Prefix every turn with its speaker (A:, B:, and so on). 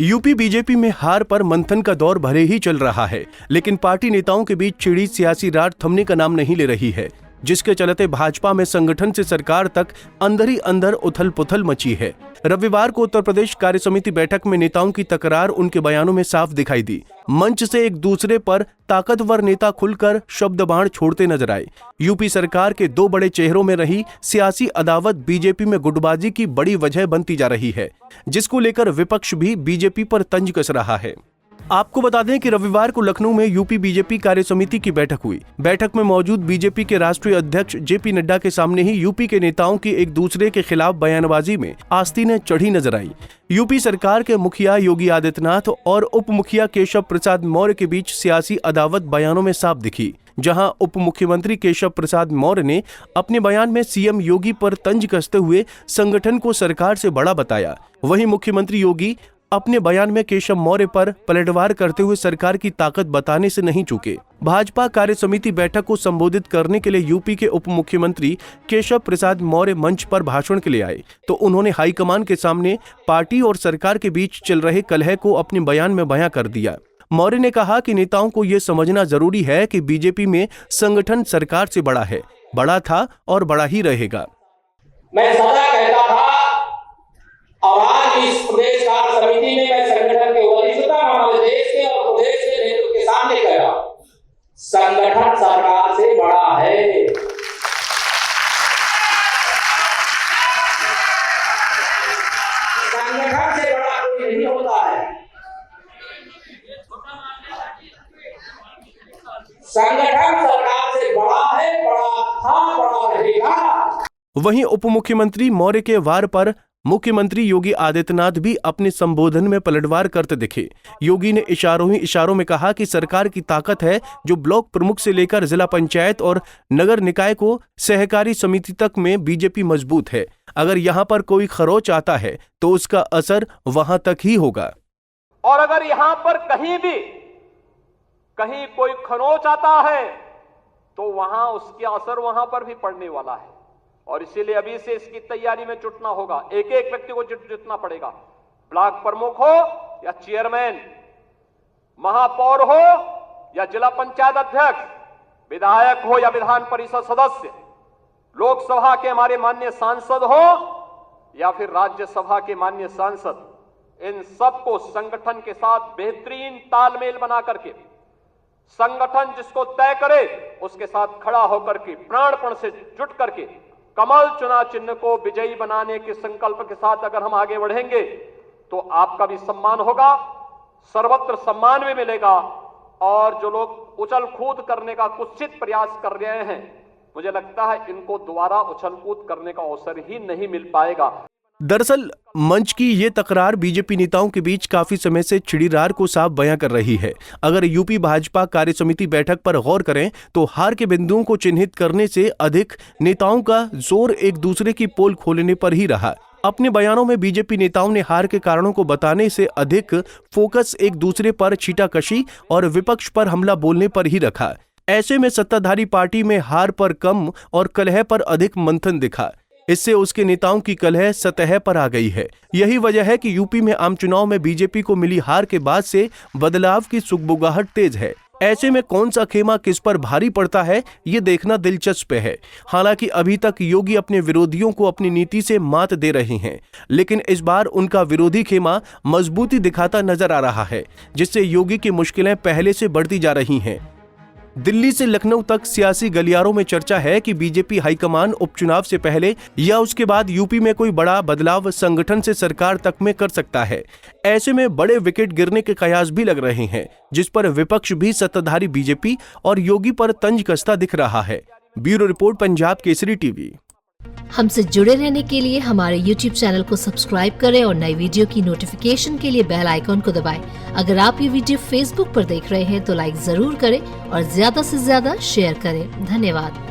A: UP BJP में हार पर मंथन का दौर भले ही चल रहा है, लेकिन पार्टी नेताओं के बीच छिड़ी सियासी रार थमने का नाम नहीं ले रही है, जिसके चलते भाजपा में संगठन से सरकार तक अंदर ही अंदर उथल पुथल मची है। रविवार को उत्तर प्रदेश कार्य समिति बैठक में नेताओं की तकरार उनके बयानों में साफ दिखाई दी। मंच से एक दूसरे पर ताकतवर नेता खुलकर शब्द बाण छोड़ते नजर आए। यूपी सरकार के दो बड़े चेहरों में रही सियासी अदावत बीजेपी में गुटबाजी की बड़ी वजह बनती जा रही है, जिसको लेकर विपक्ष भी बीजेपी पर तंज कस रहा है। आपको बता दें कि रविवार को लखनऊ में यूपी बीजेपी कार्य समिति की बैठक हुई। बैठक में मौजूद बीजेपी के राष्ट्रीय अध्यक्ष जेपी नड्डा के सामने ही यूपी के नेताओं की एक दूसरे के खिलाफ बयानबाजी में आस्तीनें चढ़ी नजर आई। यूपी सरकार के मुखिया योगी आदित्यनाथ और उप मुखिया केशव प्रसाद मौर्य के बीच सियासी अदावत बयानों में साफ दिखी, जहां उप मुख्यमंत्री केशव प्रसाद मौर्य ने अपने बयान में सीएम योगी पर तंज कसते हुए संगठन को सरकार से बड़ा बताया। वहीं मुख्यमंत्री योगी अपने बयान में केशव मौर्य पर पलटवार करते हुए सरकार की ताकत बताने से नहीं चूके। भाजपा कार्य समिति बैठक को संबोधित करने के लिए यूपी के उप मुख्यमंत्री केशव प्रसाद मौर्य मंच पर भाषण के लिए आए, तो उन्होंने हाईकमान के सामने पार्टी और सरकार के बीच चल रहे कलह को अपने बयान में बयां कर दिया। मौर्य ने कहा कि नेताओं को ये समझना जरूरी है कि बीजेपी में संगठन सरकार से बड़ा है, बड़ा था और बड़ा ही रहेगा।
B: मैं सदा कहता था और आज इस प्रदेश कार्य समिति में मैं संगठन के वरिष्ठता हमारे देश के और प्रदेश के नेतृत्व के सामने कह रहा हूं, संगठन सरकार से बड़ा है। संगठन से बड़ा कोई नहीं होता है। संगठन सरकार से बड़ा है, बड़ा था, बड़ा रहेगा।
A: वहीं उप मुख्यमंत्री मौर्य के वार पर मुख्यमंत्री योगी आदित्यनाथ भी अपने संबोधन में पलटवार करते दिखे। योगी ने इशारों ही इशारों में कहा कि सरकार की ताकत है जो ब्लॉक प्रमुख से लेकर जिला पंचायत और नगर निकाय को सहकारी समिति तक में बीजेपी मजबूत है। अगर यहाँ पर कोई खरोच आता है तो उसका असर वहां तक ही होगा।
C: और अगर यहाँ पर कहीं कोई खरोच आता है तो वहां उसके असर वहां पर भी पड़ने वाला है। और इसीलिए अभी से इसकी तैयारी में जुटना होगा। एक एक व्यक्ति को जुटना पड़ेगा। ब्लॉक प्रमुख हो या चेयरमैन, महापौर हो या जिला पंचायत अध्यक्ष, विधायक हो या विधान परिषद सदस्य, लोकसभा के हमारे माननीय सांसद हो या फिर राज्यसभा के माननीय सांसद, इन सबको संगठन के साथ बेहतरीन तालमेल बना करके संगठन जिसको तय करे उसके साथ खड़ा होकर के प्राणपण से जुट करके कमल चुनाव चिन्ह को विजयी बनाने के संकल्प के साथ अगर हम आगे बढ़ेंगे तो आपका भी सम्मान होगा, सर्वत्र सम्मान भी मिलेगा। और जो लोग उछल कूद करने का कुत्सित प्रयास कर रहे हैं, मुझे लगता है इनको दोबारा उछल कूद करने का अवसर ही नहीं मिल पाएगा।
A: दरअसल मंच की ये तकरार बीजेपी नेताओं के बीच काफी समय से छिड़ी रार को साफ बयां कर रही है। अगर यूपी भाजपा कार्य समिति बैठक पर गौर करें तो हार के बिंदुओं को चिन्हित करने से अधिक नेताओं का जोर एक दूसरे की पोल खोलने पर ही रहा। अपने बयानों में बीजेपी नेताओं ने हार के कारणों को बताने से अधिक फोकस एक दूसरे पर छींटाकशी और विपक्ष पर हमला बोलने पर ही रखा। ऐसे में सत्ताधारी पार्टी में हार पर कम और कलह पर अधिक मंथन दिखा। इससे उसके नेताओं की कलह सतह पर आ गई है। यही वजह है कि यूपी में आम चुनाव में बीजेपी को मिली हार के बाद से बदलाव की सुगबुगाहट तेज है। ऐसे में कौन सा खेमा किस पर भारी पड़ता है, ये देखना दिलचस्प है। हालांकि अभी तक योगी अपने विरोधियों को अपनी नीति से मात दे रहे हैं, लेकिन इस बार उनका विरोधी खेमा मजबूती दिखाता नजर आ रहा है, जिससे योगी की मुश्किलें पहले से बढ़ती जा रही हैं। दिल्ली से लखनऊ तक सियासी गलियारों में चर्चा है कि बीजेपी हाईकमान उपचुनाव से पहले या उसके बाद यूपी में कोई बड़ा बदलाव संगठन से सरकार तक में कर सकता है। ऐसे में बड़े विकेट गिरने के कयास भी लग रहे हैं, जिस पर विपक्ष भी सत्ताधारी बीजेपी और योगी पर तंज कसता दिख रहा है। Bureau report, Punjab Kesari TV.
D: हमसे जुड़े रहने के लिए हमारे YouTube चैनल को सब्सक्राइब करें और नई वीडियो की नोटिफिकेशन के लिए बेल आइकॉन को दबाएं। अगर आप ये वीडियो Facebook पर देख रहे हैं तो लाइक जरूर करें और ज्यादा से ज्यादा शेयर करें। धन्यवाद।